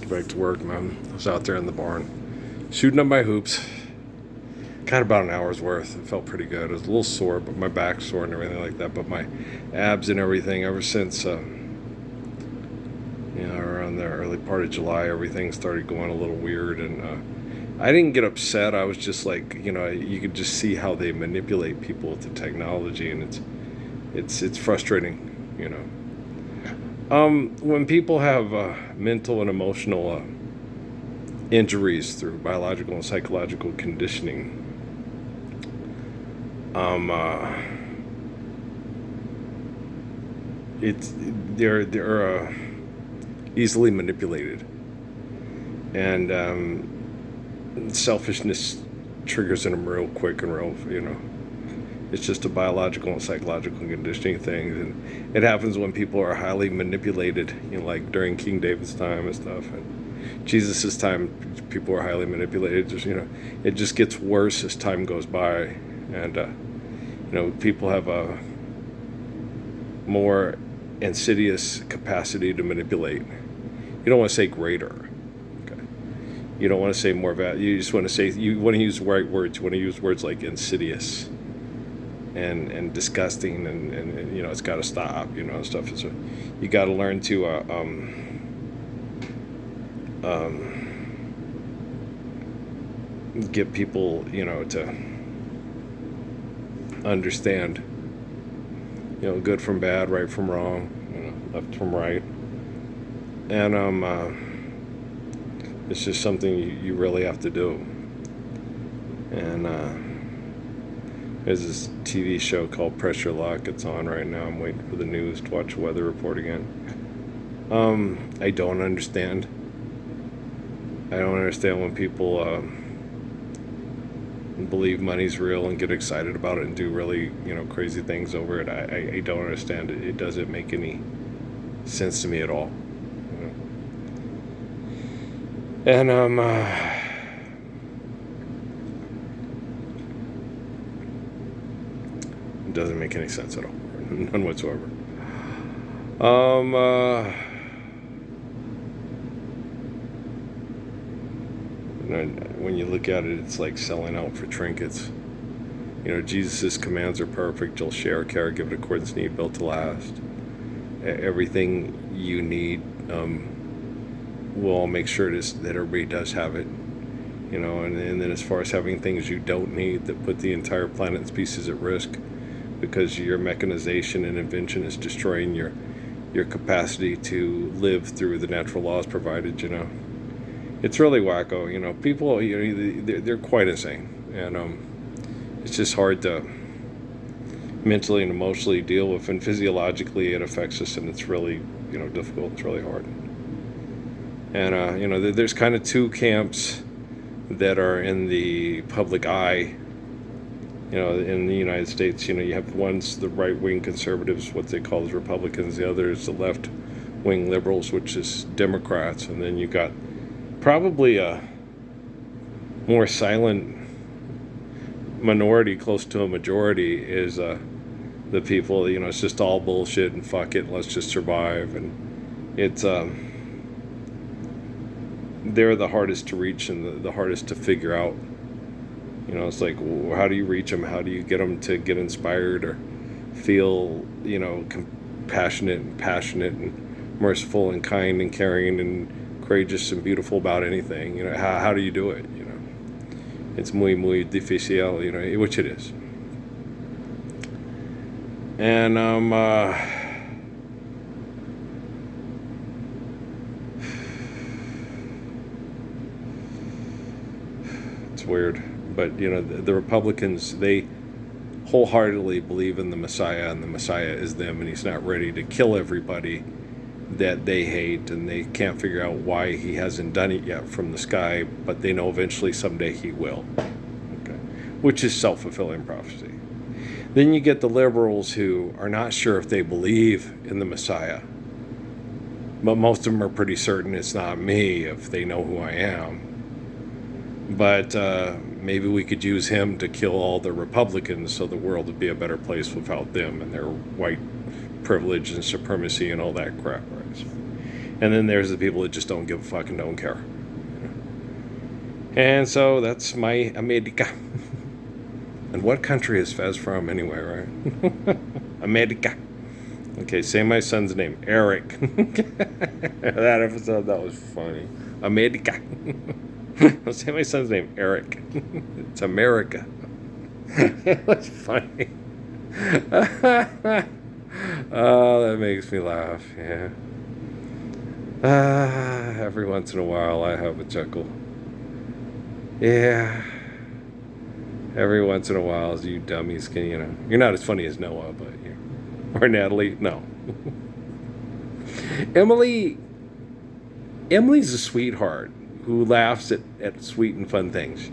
Get back to work, man. I was out there in the barn shooting up my hoops. Got about an hour's worth. It felt pretty good. It was a little sore, but my back's sore and everything like that. But my abs and everything, ever since, around the early part of July, everything started going a little weird. And I didn't get upset. I was just like, you could just see how they manipulate people with the technology, and it's frustrating. When people have mental and emotional injuries through biological and psychological conditioning, they're easily manipulated, and selfishness triggers in them real quick and real. It's just a biological and psychological conditioning thing, and it happens when people are highly manipulated. Like during King David's time and stuff, and Jesus' time, people are highly manipulated. It just gets worse as time goes by, and people have a more insidious capacity to manipulate. You don't want to say greater. Okay. You don't want to say more value. You just want to say, you want to use the right words. You want to use words like insidious and disgusting, and it's got to stop, and stuff. So you got to learn to get people, to understand, good from bad, right from wrong, left from right. And it's just something you really have to do. And there's this TV show called Pressure Lock. It's on right now. I'm waiting for the news to watch the weather report again. I don't understand. I don't understand when people believe money's real and get excited about it and do really, crazy things over it. I don't understand it. It doesn't make any sense to me at all. And it doesn't make any sense at all. None whatsoever. When you look at it, it's like selling out for trinkets. Jesus' commands are perfect. You'll share, care, give it accordance to need, built to last. Everything you need, we'll make sure that everybody does have it. And then as far as having things you don't need that put the entire planet's species at risk, because your mechanization and invention is destroying your capacity to live through the natural laws provided. It's really wacko. People, they're quite insane, and it's just hard to mentally and emotionally deal with, and physiologically it affects us, and it's really difficult. It's really hard. And there's kind of two camps that are in the public eye. In the United States, you have one's the right-wing conservatives, what they call as Republicans. The other is the left-wing liberals, which is Democrats. And then you got probably a more silent minority, close to a majority, is the people, it's just all bullshit and fuck it, let's just survive. And it's they're the hardest to reach and the hardest to figure out. It's like, how do you reach them? How do you get them to get inspired or feel, compassionate and passionate and merciful and kind and caring and courageous and beautiful about anything? How do you do it? It's muy difícil, which it is. And it's weird. But, the Republicans, they wholeheartedly believe in the Messiah, and the Messiah is them, and he's not ready to kill everybody that they hate, and they can't figure out why he hasn't done it yet from the sky, but they know eventually someday he will. Okay. Which is self-fulfilling prophecy. Then you get the liberals who are not sure if they believe in the Messiah, but most of them are pretty certain it's not me if they know who I am. But maybe we could use him to kill all the Republicans so the world would be a better place without them and their white privilege and supremacy and all that crap, right? And then there's the people that just don't give a fuck and don't care. And so that's my America. And what country is Fez from anyway, right? America. Okay, say my son's name, Eric. That episode, that was funny. America. Say my son's name, Eric. It's America. It was funny. Oh, that makes me laugh, yeah. Every once in a while I have a chuckle. Yeah. Every once in a while, as you dummies can, you're not as funny as Noah, but or Natalie, no. Emily's a sweetheart who laughs at sweet and fun things,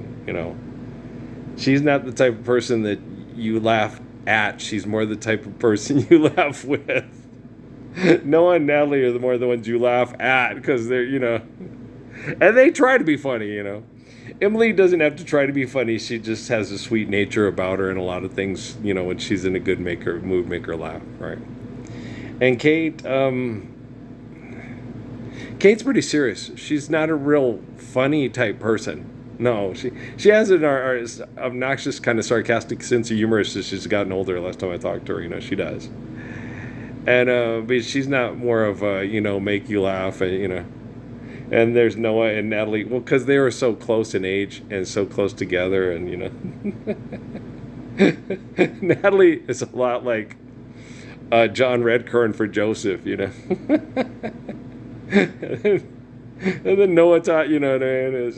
She's not the type of person that you laugh at. She's more the type of person you laugh with. Noah and Natalie are the ones you laugh at because they're, and they try to be funny, Emily doesn't have to try to be funny. She just has a sweet nature about her and a lot of things, when she's in a good mood, make her laugh, right? And Kate's pretty serious. She's not a real funny type person. No, she has an obnoxious kind of sarcastic sense of humor as she's gotten older. Last time I talked to her, she does. And but she's not more of a, make you laugh and, And there's Noah and Natalie, well, because they were so close in age and so close together, and Natalie is a lot like John Redcorn for Joseph, and then Noah taught, what I mean?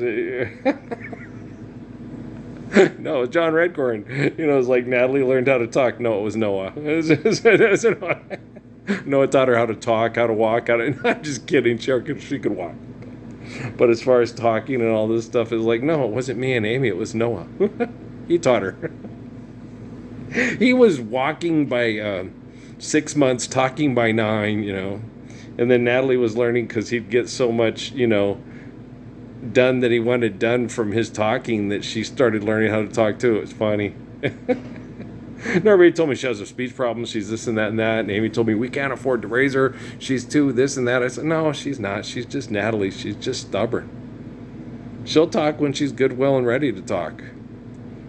No, John Redcorn, it's like Natalie learned how to talk. No, it was Noah. Noah taught her how to talk, how to walk, I'm just kidding, she could walk. But as far as talking and all this stuff, it's like, no, it wasn't me and Amy, it was Noah. He taught her. He was walking by 6 months, talking by 9, And then Natalie was learning because he'd get so much, done that he wanted done from his talking that she started learning how to talk too. It was funny. Everybody told me she has a speech problem. She's this and that and that. And Amy told me we can't afford to raise her. She's too this and that. I said, no, she's not. She's just Natalie. She's just stubborn. She'll talk when she's good, well, and ready to talk.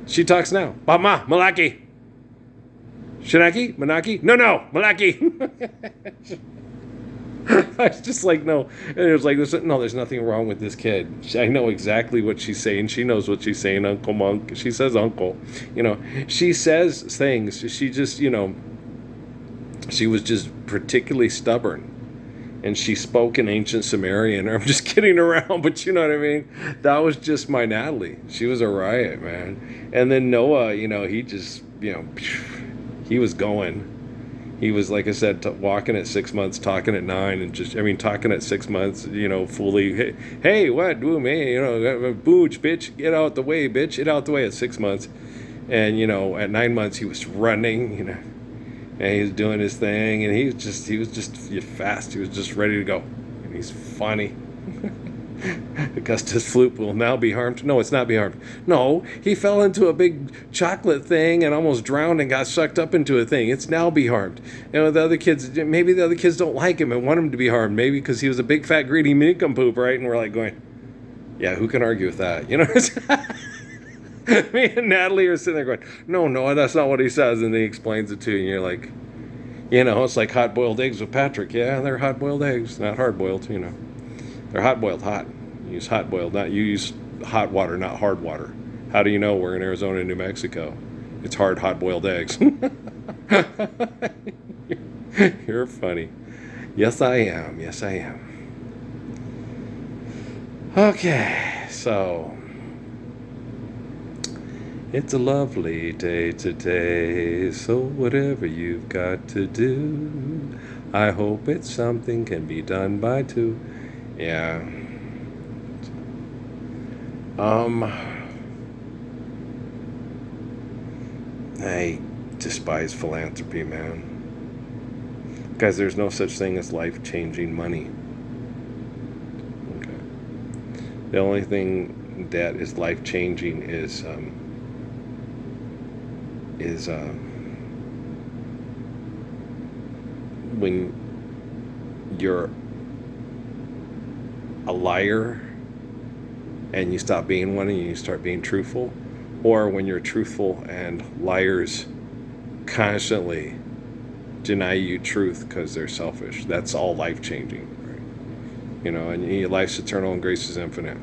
She talks now. Mama, Malaki. Shinaki? Manaki? No, Malaki. I was just like, no. And it was like, no, there's nothing wrong with this kid. I know exactly what she's saying. She knows what she's saying, Uncle Monk. She says uncle. She says things. She just, she was just particularly stubborn. And she spoke in ancient Sumerian. I'm just kidding around, but you know what I mean? That was just my Natalie. She was a riot, man. And then Noah, he just, he was going. He was, like I said, walking at 6 months, talking at 9, and talking at 6 months, fully, hey, what, do me, booch, bitch, get out the way, bitch, get out the way at 6 months. And, at 9 months, he was running, and he was doing his thing, and he was just fast. He was just ready to go. And he's funny. Augustus Floop will now be harmed. No, it's not be harmed. No, he fell into a big chocolate thing and almost drowned and got sucked up into a thing. It's now be harmed. The other kids, maybe the other kids don't like him and want him to be harmed. Maybe because he was a big fat greedy nincompoop, right? And we're like going, yeah, who can argue with that? Me and Natalie are sitting there going, no, that's not what he says. And he explains it to you, and you're like, it's like hot-boiled eggs with Patrick. Yeah, they're hot-boiled eggs, not hard-boiled, They're hot-boiled hot. You use hot-boiled, you use hot water, not hard water. How do you know we're in Arizona and New Mexico? It's hot-boiled eggs. You're funny. Yes, I am. Okay, so it's a lovely day today, so whatever you've got to do, I hope it's something can be done by 2. Yeah. I despise philanthropy, man. Guys, there's no such thing as life-changing money. Okay. The only thing that is life-changing is when you're a liar and you stop being one and you start being truthful, or when you're truthful and liars constantly deny you truth because they're selfish. That's all life changing, right? You know, and your life's eternal and grace is infinite.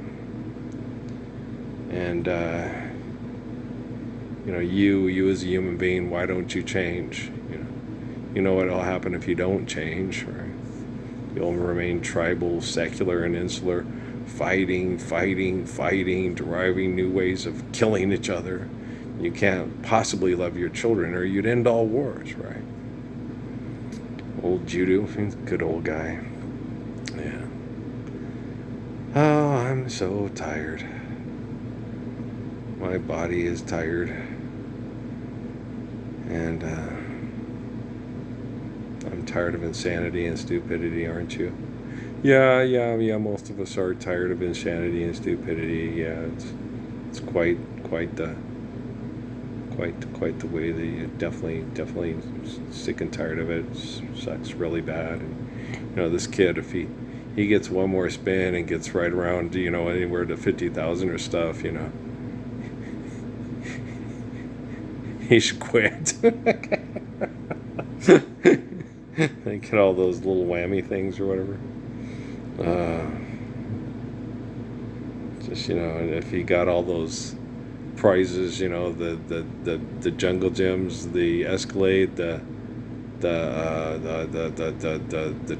And you know, you as a human being, why don't you change? You know what'll happen if you don't change, right? You'll remain tribal, secular, and insular, fighting, deriving new ways of killing each other. You can't possibly love your children, or you'd end all wars, right? Old Judo, good old guy. Yeah. Oh, I'm so tired. My body is tired. And I'm tired of insanity and stupidity, aren't you? Yeah. Most of us are tired of insanity and stupidity. Yeah, it's quite the way that you definitely sick and tired of it. It sucks really bad. And you know, this kid, if he gets one more spin and gets right around, you know, anywhere to 50,000 or stuff, you know, he should quit. They get all those little whammy things or whatever. Just, you know, if he got all those prizes, you know, the jungle gyms, the Escalade, the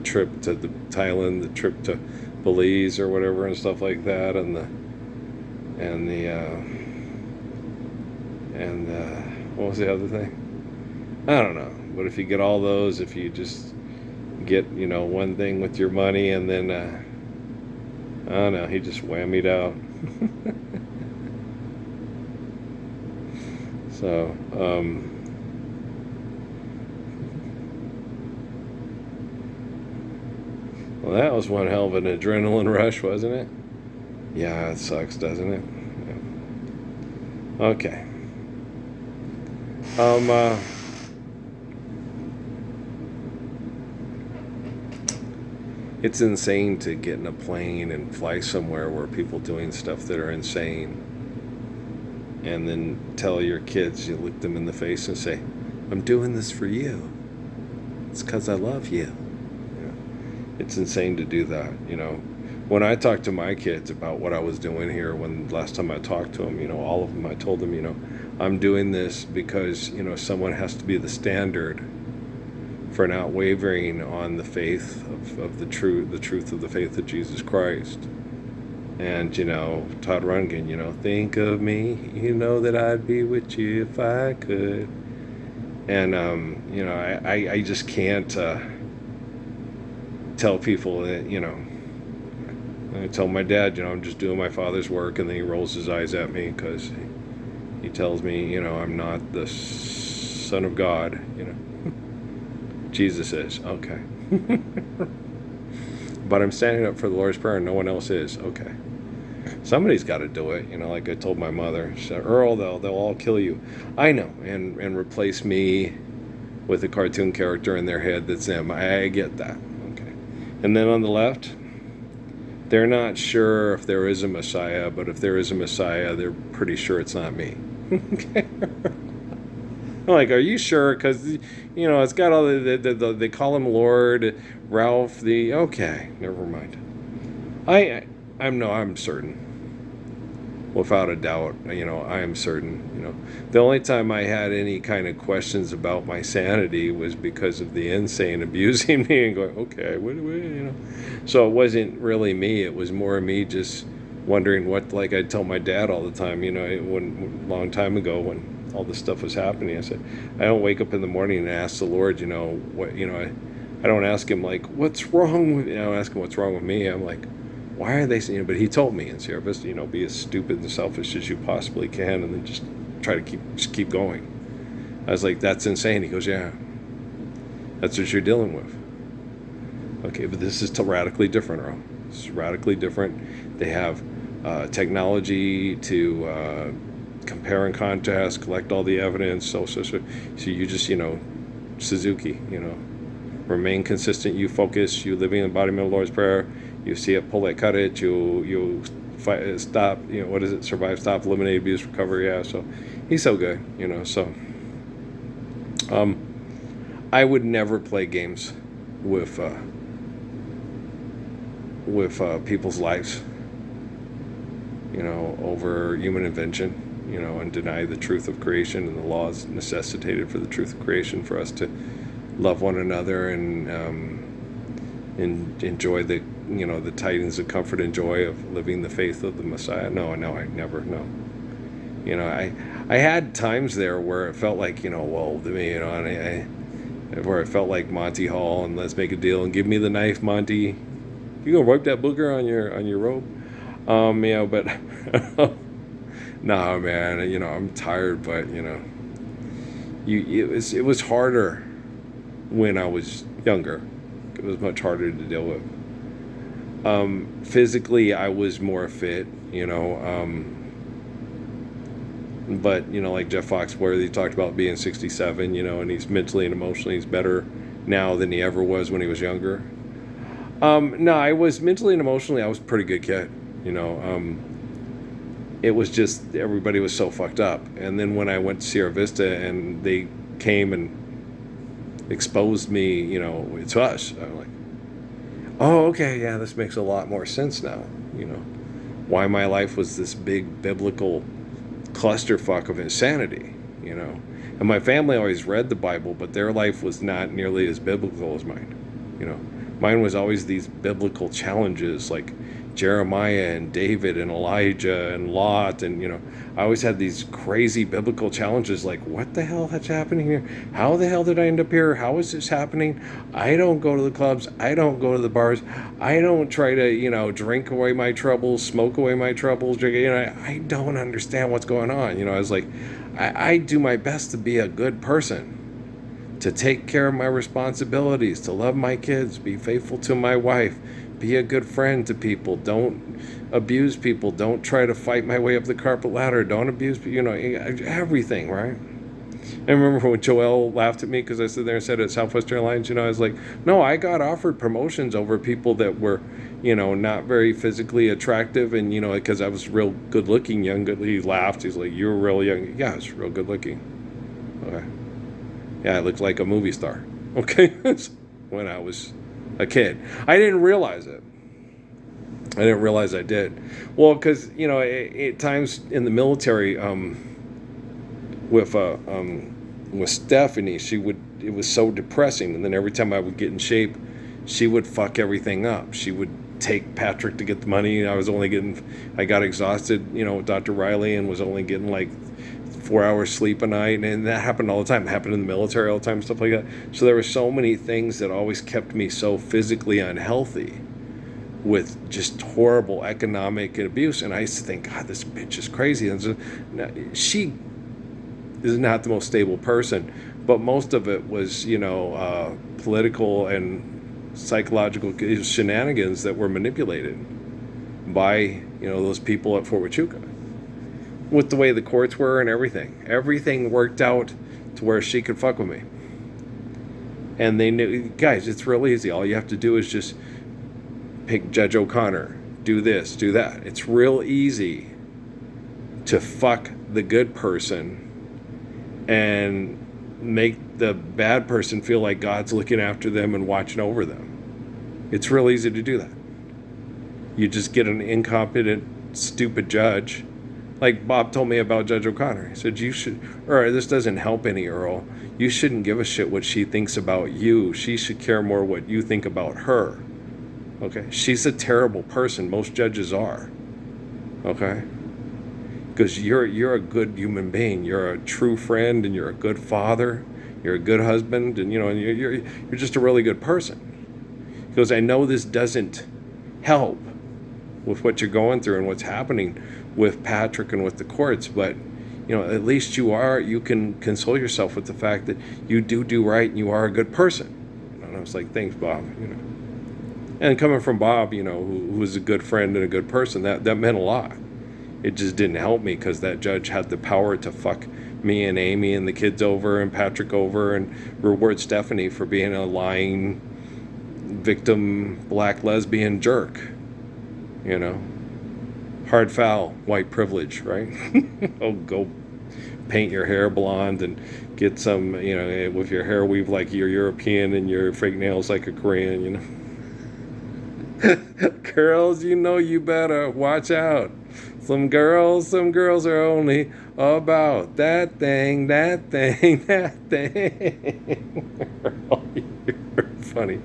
trip to the Thailand, the trip to Belize or whatever and stuff like that, and what was the other thing? I don't know. But if you get all those, if you just get, you know, one thing with your money, and then I don't know, he just whammied out. So well, that was one hell of an adrenaline rush, wasn't it? Yeah, it sucks, doesn't it? Yeah. Okay. It's insane to get in a plane and fly somewhere where people doing stuff that are insane, and then tell your kids, you look them in the face and say, I'm doing this for you. It's because I love you. You know, it's insane to do that. You know, when I talk to my kids about what I was doing here, when last time I talked to them, you know, all of them, I told them, you know, I'm doing this because, you know, someone has to be the standard for not wavering on the faith of the truth of the faith of Jesus Christ. And, you know, Todd Rundgren, you know, think of me, you know that I'd be with you if I could. And, you know, I just can't tell people that, you know, I tell my dad, you know, I'm just doing my father's work, and then he rolls his eyes at me because he tells me, you know, I'm not the Son of God, you know. Jesus is. Okay. But I'm standing up for the Lord's Prayer and no one else is. Okay. Somebody's got to do it. You know, like I told my mother, she said, Earl, they'll all kill you. I know. And replace me with a cartoon character in their head that's them. I get that. Okay. And then on the left, they're not sure if there is a Messiah, but if there is a Messiah, they're pretty sure it's not me. Okay. I'm like, are you sure? Because, you know, it's got all they call him Lord Ralph. Okay, never mind. I'm certain, without a doubt. You know, I am certain. You know, the only time I had any kind of questions about my sanity was because of the insane abusing me and going, okay, what you know. So it wasn't really me. It was more me just wondering what. Like I tell my dad all the time. You know, a long time ago when all this stuff was happening, I said, I don't wake up in the morning and ask the Lord, you know, what, you know, I don't ask him like, what's wrong with, you know, I don't ask him what's wrong with me. I'm like, why are they saying, but he told me in service, you know, be as stupid and selfish as you possibly can, and then just try to keep going. I was like, that's insane. He goes, yeah, that's what you're dealing with. Okay, but this is radically different, Earl. This is radically different. They have technology to compare and contrast, collect all the evidence. So you just, you know, Suzuki, you know, remain consistent. You focus. You living in the embodiment of the Lord's Prayer. You see it, pull it, cut it. You fight, stop. What is it? Survive, stop, eliminate, abuse, recover. Yeah. So he's so good. So I would never play games with people's lives. Over human invention. And deny the truth of creation and the laws necessitated for the truth of creation for us to love one another and enjoy the tidings of comfort and joy of living the faith of the Messiah. No, I never. No. I had times there where it felt like, whoa, where it felt like Monty Hall and let's make a deal and give me the knife, Monty. You gonna wipe that booger on your robe? But nah, man. I'm tired, but it was harder when I was younger. It was much harder to deal with. Physically, I was more fit. But like Jeff Foxworthy talked about being 67. And he's mentally and emotionally he's better now than he ever was when he was younger. No, I was mentally and emotionally I was a pretty good kid. It was just everybody was so fucked up. And then when I went to Sierra Vista and they came and exposed me, to us, I'm like, oh, okay, yeah, this makes a lot more sense now. Why my life was this big biblical clusterfuck of insanity. And my family always read the Bible, but their life was not nearly as biblical as mine. Mine was always these biblical challenges like Jeremiah and David and Elijah and Lot, and I always had these crazy biblical challenges like, what the hell is happening here? How the hell did I end up here? How is this happening? I don't go to the clubs. I don't go to the bars. I don't try to drink away my troubles, smoke away my troubles. I don't understand what's going on. I was like, I do my best to be a good person, to take care of my responsibilities, to love my kids, be faithful to my wife, be a good friend to people, don't abuse people, don't try to fight my way up the carpet ladder, don't abuse, everything, right? I remember when Joel laughed at me because I stood there and said at Southwest Airlines, I was like, no, I got offered promotions over people that were, not very physically attractive, and, because I was real good looking, young, good. He laughed. He's like, you're real young. Yeah, I was real good looking. Okay. Yeah, I looked like a movie star. Okay. When I was a kid. I didn't realize it. I didn't realize I did. Well, because, at times in the military, with Stephanie, it was so depressing. And then every time I would get in shape, she would fuck everything up. She would take Patrick to get the money. I got exhausted, with Dr. Riley and was only getting like 4 hours sleep a night, and that happened all the time. It happened in the military all the time, stuff like that. So there were so many things that always kept me so physically unhealthy with just horrible economic abuse. And I used to think, God, this bitch is crazy. And so, she is not the most stable person, but most of it was, political and psychological shenanigans that were manipulated by, those people at Fort Huachuca. With the way the courts were and everything worked out to where she could fuck with me. And they knew, guys, it's real easy. All you have to do is just pick Judge O'Connor, do this, do that. It's real easy to fuck the good person and make the bad person feel like God's looking after them and watching over them. It's real easy to do that. You just get an incompetent, stupid judge. Like Bob told me about Judge O'Connor. He said, this doesn't help any, Earl. You shouldn't give a shit what she thinks about you. She should care more what you think about her. Okay? She's a terrible person. Most judges are. Okay? Because you're a good human being. You're a true friend, and you're a good father. You're a good husband, and you're just a really good person. He goes, I know this doesn't help with what you're going through and what's happening with Patrick and with the courts, but at least you can console yourself with the fact that you do right and you are a good person. And I was like, thanks, Bob. And coming from Bob, who was a good friend and a good person, that meant a lot. It just didn't help me because that judge had the power to fuck me and Amy and the kids over and Patrick over and reward Stephanie for being a lying victim black lesbian jerk. You know, hard foul, white privilege, right? Oh, go paint your hair blonde and get some, with your hair weave like you're European and your fake nails like a Korean. Girls, you better watch out. Some girls are only about that thing, that thing, that thing. Oh, you're funny.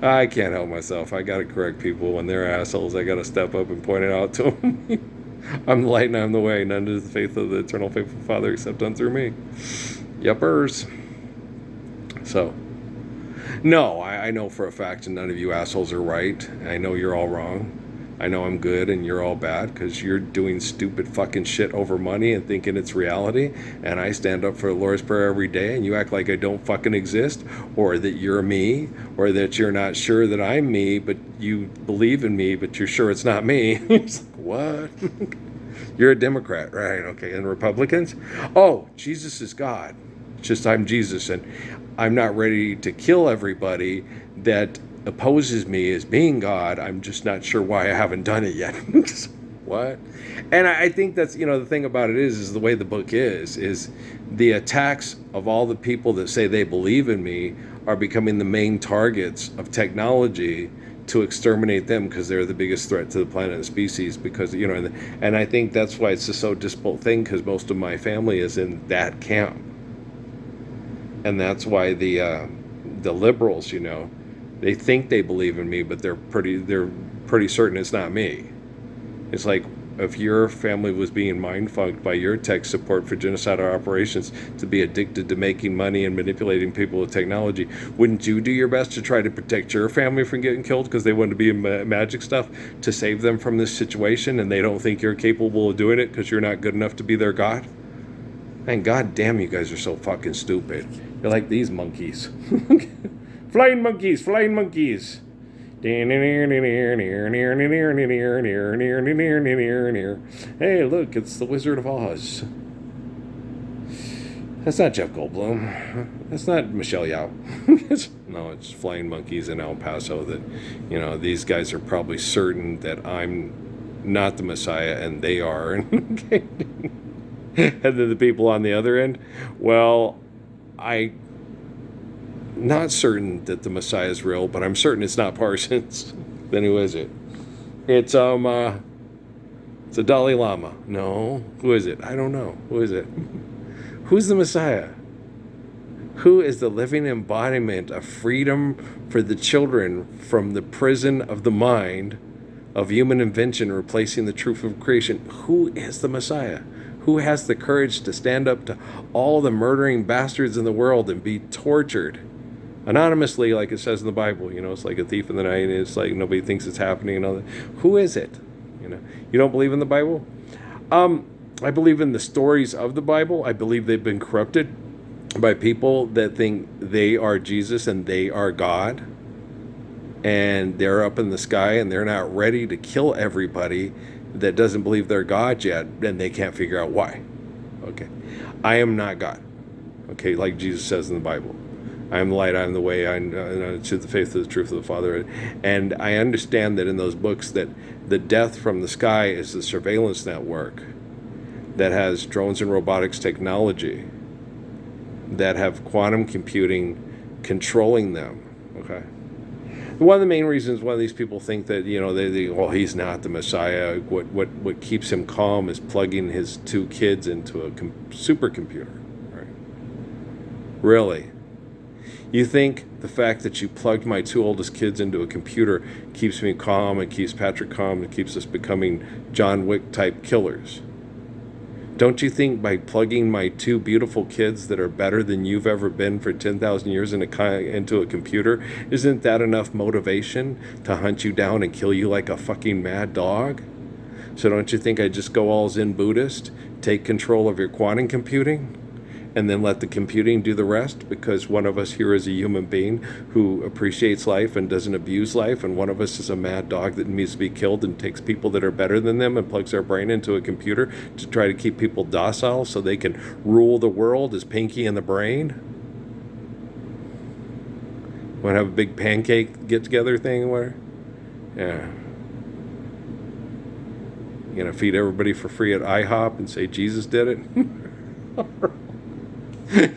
I can't help myself. I gotta correct people when they're assholes. I gotta step up and point it out to them. I'm the light and I'm the way. None is the faith of the eternal faithful Father except done through me. Yuppers. So, no, I know for a fact none of you assholes are right. I know you're all wrong. I know I'm good and you're all bad because you're doing stupid fucking shit over money and thinking it's reality. And I stand up for the Lord's Prayer every day and you act like I don't fucking exist, or that you're me, or that you're not sure that I'm me, but you believe in me, but you're sure it's not me. It's like, what? You're a Democrat, right? Okay. And Republicans? Oh, Jesus is God. It's just I'm Jesus and I'm not ready to kill everybody that opposes me as being God. I'm just not sure why I haven't done it yet. What? And I think that's, the thing about it is the way the book is the attacks of all the people that say they believe in me are becoming the main targets of technology to exterminate them because they're the biggest threat to the planet and species because, and I think that's why it's just so difficult thing because most of my family is in that camp. And that's why the liberals, they think they believe in me, but they're pretty certain it's not me. It's like if your family was being mind fucked by your tech support for genocidal operations to be addicted to making money and manipulating people with technology, wouldn't you do your best to try to protect your family from getting killed because they want to be in magic stuff to save them from this situation and they don't think you're capable of doing it because you're not good enough to be their god? Man, god damn, you guys are so fucking stupid. You're like these monkeys. Flying monkeys, flying monkeys. Hey, look, it's the Wizard of Oz. That's not Jeff Goldblum. That's not Michelle Yeoh. No, it's flying monkeys in El Paso that, these guys are probably certain that I'm not the Messiah and they are. And then the people on the other end, well, I'm not certain that the Messiah is real, but I'm certain it's not Parsons. Then who is it? It's a Dalai Lama. No, who is it? I don't know. Who is it? Who's the Messiah? Who is the living embodiment of freedom for the children from the prison of the mind of human invention replacing the truth of creation? Who is the Messiah? Who has the courage to stand up to all the murdering bastards in the world and be tortured anonymously, like it says in the Bible? It's like a thief in the night. It's like nobody thinks it's happening and all that. Who is it? You don't believe in the Bible? I believe in the stories of the Bible. I believe they've been corrupted by people that think they are Jesus and they are God. And they're up in the sky and they're not ready to kill everybody that doesn't believe they're God yet, and they can't figure out why. Okay. I am not God. Okay, like Jesus says in the Bible. I am the light, I am the way, I to the faith of the truth of the Father. And I understand that in those books that the death from the sky is the surveillance network that has drones and robotics technology that have quantum computing controlling them. Okay. One of the main reasons why these people think that, he's not the Messiah, what keeps him calm is plugging his two kids into a supercomputer. Right? Really? You think the fact that you plugged my two oldest kids into a computer keeps me calm and keeps Patrick calm and keeps us becoming John Wick type killers? Don't you think by plugging my two beautiful kids that are better than you've ever been for 10,000 years into a computer, isn't that enough motivation to hunt you down and kill you like a fucking mad dog? So don't you think I just go all Zen Buddhist, take control of your quantum computing, and then let the computing do the rest? Because one of us here is a human being who appreciates life and doesn't abuse life, and one of us is a mad dog that needs to be killed and takes people that are better than them and plugs their brain into a computer to try to keep people docile so they can rule the world as Pinky and the Brain. Want to have a big pancake get-together thing? Where? Yeah. You know, feed everybody for free at IHOP and say Jesus did it?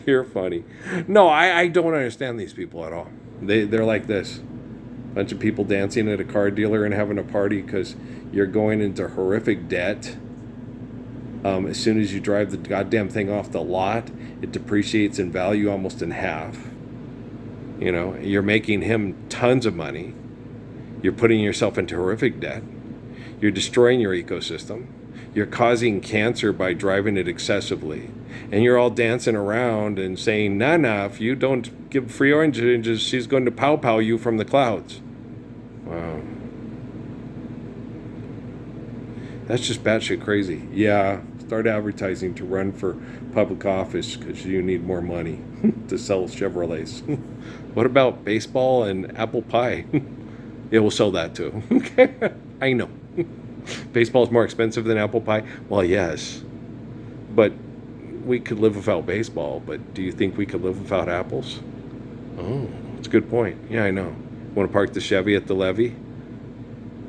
You're funny. No, I don't understand these people at all. They're like this. Bunch of people dancing at a car dealer and having a party because you're going into horrific debt. As soon as you drive the goddamn thing off the lot, it depreciates in value almost in half. You know, you're making him tons of money. You're putting yourself into horrific debt. You're destroying your ecosystem. You're causing cancer by driving it excessively. And you're all dancing around and saying, nah, if you don't give free oranges, she's going to pow you from the clouds. Wow. That's just batshit crazy. Yeah, start advertising to run for public office because you need more money to sell Chevrolets. What about baseball and apple pie? It will sell that too. I know. Baseball is more expensive than apple pie? Well, yes. But we could live without baseball, but do you think we could live without apples? Oh, that's a good point. Yeah, I know. Want to park the Chevy at the levee?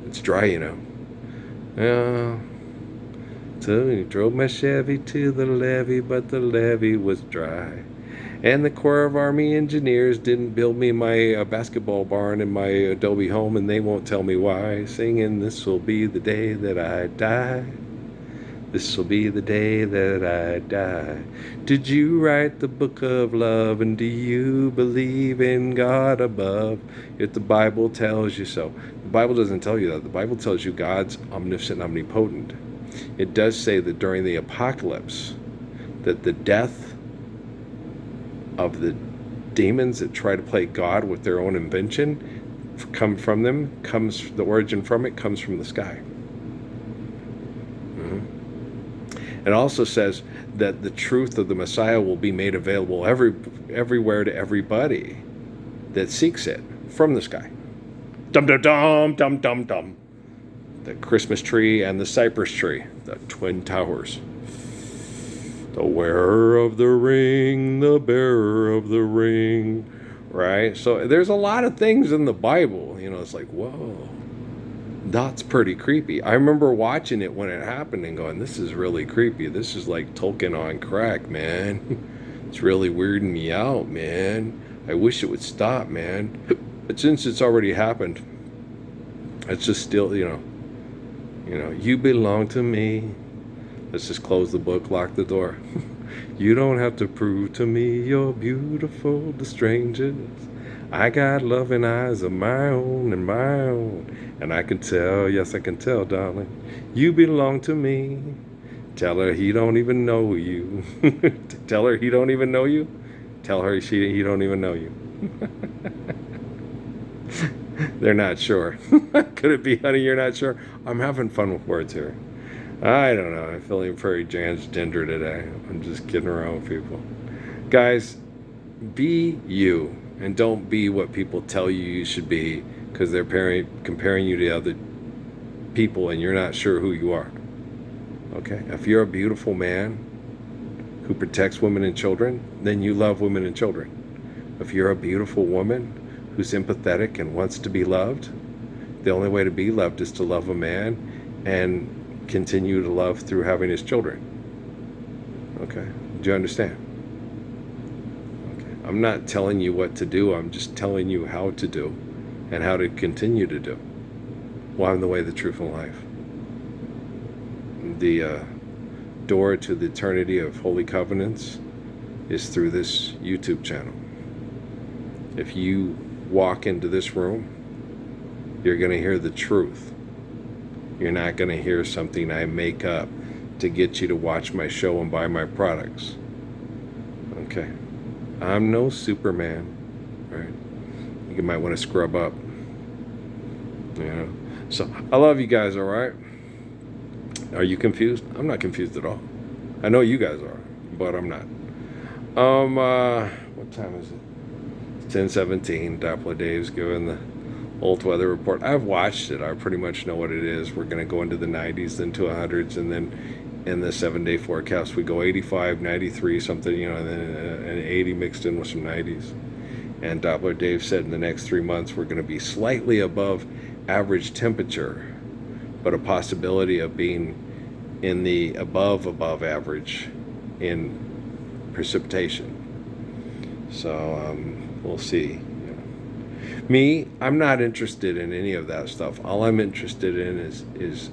It's dry, you know. So I drove my Chevy to the levee, but the levee was dry. And the Corps of Army Engineers didn't build me my basketball barn in my Adobe home, and they won't tell me why. Singing, this will be the day that I die. This will be the day that I die. Did you write the book of love, and do you believe in God above? If the Bible tells you so. The Bible doesn't tell you that. The Bible tells you God's omniscient, omnipotent. It does say that during the apocalypse, that the death of the demons that try to play God with their own invention the origin from it comes from the sky. Mm-hmm. It also says that the truth of the Messiah will be made available everywhere to everybody that seeks it from the sky. Dum dum dum dum dum dum. The Christmas tree and the cypress tree, the twin towers. The wearer of the ring, the bearer of the ring, right? So there's a lot of things in the Bible, you know, it's like, whoa, that's pretty creepy. I remember watching it when it happened and going, this is really creepy. This is like Tolkien on crack, man. It's really weirding me out, man. I wish it would stop, man. But since it's already happened, it's just still, you know, you belong to me. Let's just close the book, lock the door. You don't have to prove to me you're beautiful to strangers. I got loving eyes of my own and my own. And I can tell, yes, I can tell, darling, you belong to me. Tell her he don't even know you. Tell her he don't even know you. Tell her he don't even know you. They're not sure. Could it be, honey, you're not sure? I'm having fun with words here. I don't know. I'm feeling very transgender today. I'm just kidding around with people. Guys, be you and don't be what people tell you should be because they're comparing you to other people and you're not sure who you are. Okay? If you're a beautiful man who protects women and children, then you love women and children. If you're a beautiful woman who's empathetic and wants to be loved, the only way to be loved is to love a man and continue to love through having his children. Okay? Do you understand? Okay. I'm not telling you what to do. I'm just telling you how to do and how to continue to do. Well, I'm the way, the truth, and life. The door to the eternity of holy covenants is through this YouTube channel. If you walk into this room, you're going to hear the truth. You're not going to hear something I make up to get you to watch my show and buy my products. Okay? I'm no Superman, right? You might want to scrub up. You know? So, I love you guys, all right? Are you confused? I'm not confused at all. I know you guys are, but I'm not. What time is it? It's 10:17. Doppler Dave's giving the old weather report. I've watched it. I pretty much know what it is. We're going to go into the 90s, then to 100s, and then in the 7-day forecast we go 85, 93, something, you know, and then an 80 mixed in with some 90s. And Doppler Dave said in the next 3 months we're going to be slightly above average temperature, but a possibility of being in the above average in precipitation. So we'll see. Me, I'm not interested in any of that stuff. All I'm interested in is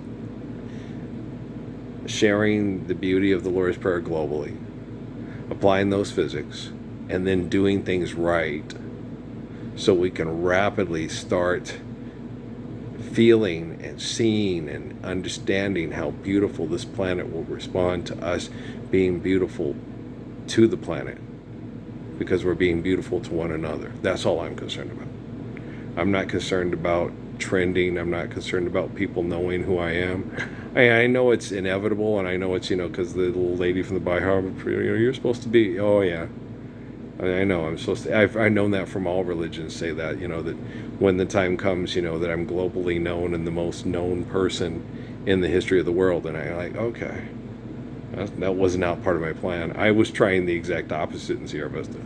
sharing the beauty of the Lord's Prayer globally, applying those physics, and then doing things right so we can rapidly start feeling and seeing and understanding how beautiful this planet will respond to us being beautiful to the planet, because we're being beautiful to one another. That's all I'm concerned about. I'm not concerned about trending. I'm not concerned about people knowing who I am. I know it's inevitable, and I know it's, because the little lady from the By Harvard, you're supposed to be, oh yeah. I know I'm supposed to. I've known that from all religions say that, that when the time comes, that I'm globally known and the most known person in the history of the world. And I'm like, okay, that was not part of my plan. I was trying the exact opposite in Sierra Vista.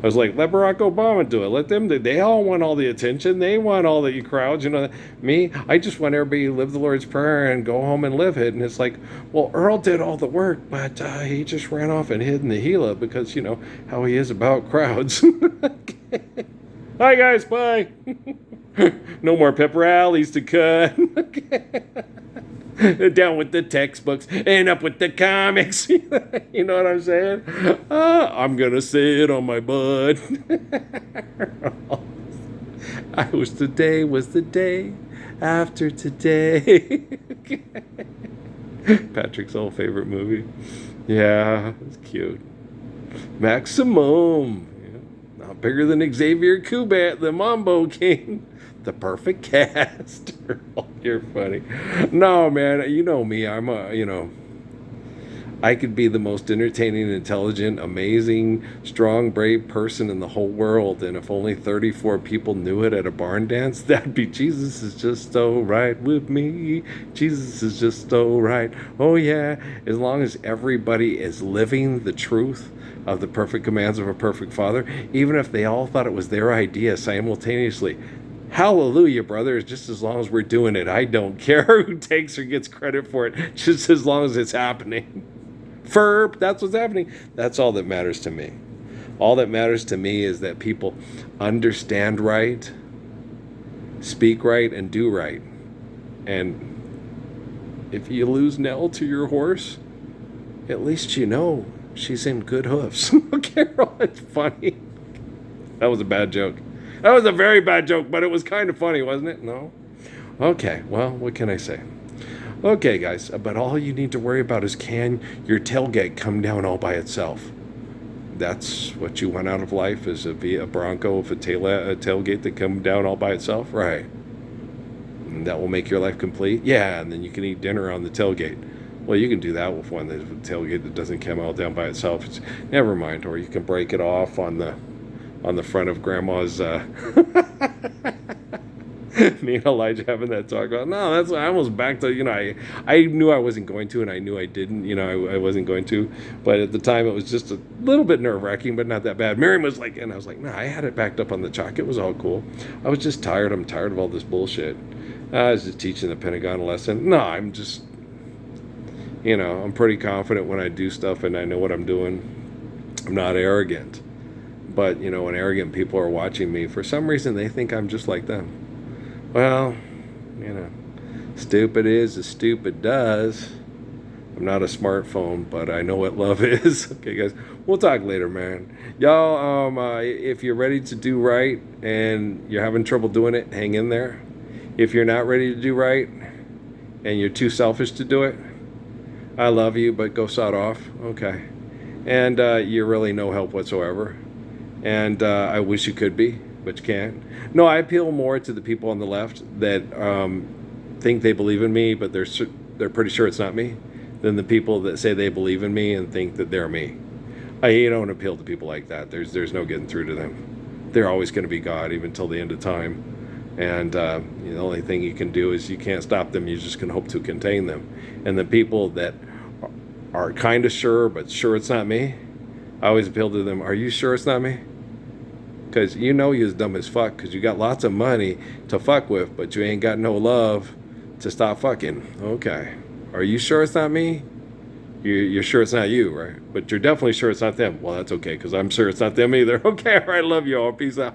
I was like, let Barack Obama do it. Let them do. They all want all the attention. They want all the crowds. Me, I just want everybody to live the Lord's Prayer and go home and live it. And it's like, well, Earl did all the work, but he just ran off and hid in the Gila because, how he is about crowds. Hi, guys. Bye. No more pep rallies to cut. Down with the textbooks and up with the comics. You know what I'm saying? I'm gonna sit on my butt. Today was the day after today. Patrick's old favorite movie. Yeah, it's cute. Maximum. Yeah. Not bigger than Xavier Cubat, the Mambo King. The perfect cast. You're funny. No, man, you know me. I'm I could be the most entertaining, intelligent, amazing, strong, brave person in the whole world. And if only 34 people knew it at a barn dance, that'd be Jesus is just so right with me. Jesus is just so right. Oh, yeah. As long as everybody is living the truth of the perfect commands of a perfect Father, even if they all thought it was their idea simultaneously, hallelujah, brothers, just as long as we're doing it. I don't care who takes or gets credit for it, just as long as it's happening. Ferb, that's what's happening. That's all that matters to me. All that matters to me is that people understand right, speak right, and do right. And if you lose Nell to your horse, at least she's in good hoofs. Carol, it's funny. That was a bad joke. That was a very bad joke, but it was kind of funny, wasn't it? No? Okay, well, what can I say? Okay, guys, but all you need to worry about is can your tailgate come down all by itself? That's what you want out of life, is a Bronco with a tailgate that come down all by itself? Right. And that will make your life complete? Yeah, and then you can eat dinner on the tailgate. Well, you can do that with one that's a tailgate that doesn't come all down by itself. Never mind. Or you can break it off on the front of Grandma's. Me and Elijah having that talk about, no, that's, I almost backed to, I knew I wasn't going to, and I knew I didn't, I wasn't going to, but at the time it was just a little bit nerve-wracking, but not that bad. Miriam was like, and I was like, no, I had it backed up on the chalk. It was all cool. I was just tired. I'm tired of all this bullshit. I was just teaching the Pentagon a lesson. No, I'm just, I'm pretty confident when I do stuff and I know what I'm doing. I'm not arrogant. But, when arrogant people are watching me, for some reason they think I'm just like them. Well, stupid is as stupid does. I'm not a smartphone, but I know what love is. Okay, guys, we'll talk later, man. Y'all, if you're ready to do right and you're having trouble doing it, hang in there. If you're not ready to do right and you're too selfish to do it, I love you, but go sod off. Okay. And you're really no help whatsoever. And I wish you could be, but you can't. No, I appeal more to the people on the left that think they believe in me, but they're pretty sure it's not me, than the people that say they believe in me and think that they're me. I don't appeal to people like that. There's no getting through to them. They're always going to be God, even till the end of time. And the only thing you can do is you can't stop them. You just can hope to contain them. And the people that are kind of sure, but sure it's not me, I always appeal to them. Are you sure it's not me? Because you're dumb as fuck, because you got lots of money to fuck with, but you ain't got no love to stop fucking. Okay. Are you sure it's not me? You're sure it's not you, right? But you're definitely sure it's not them. Well, that's okay, because I'm sure it's not them either. Okay, all right, love you all. Peace out.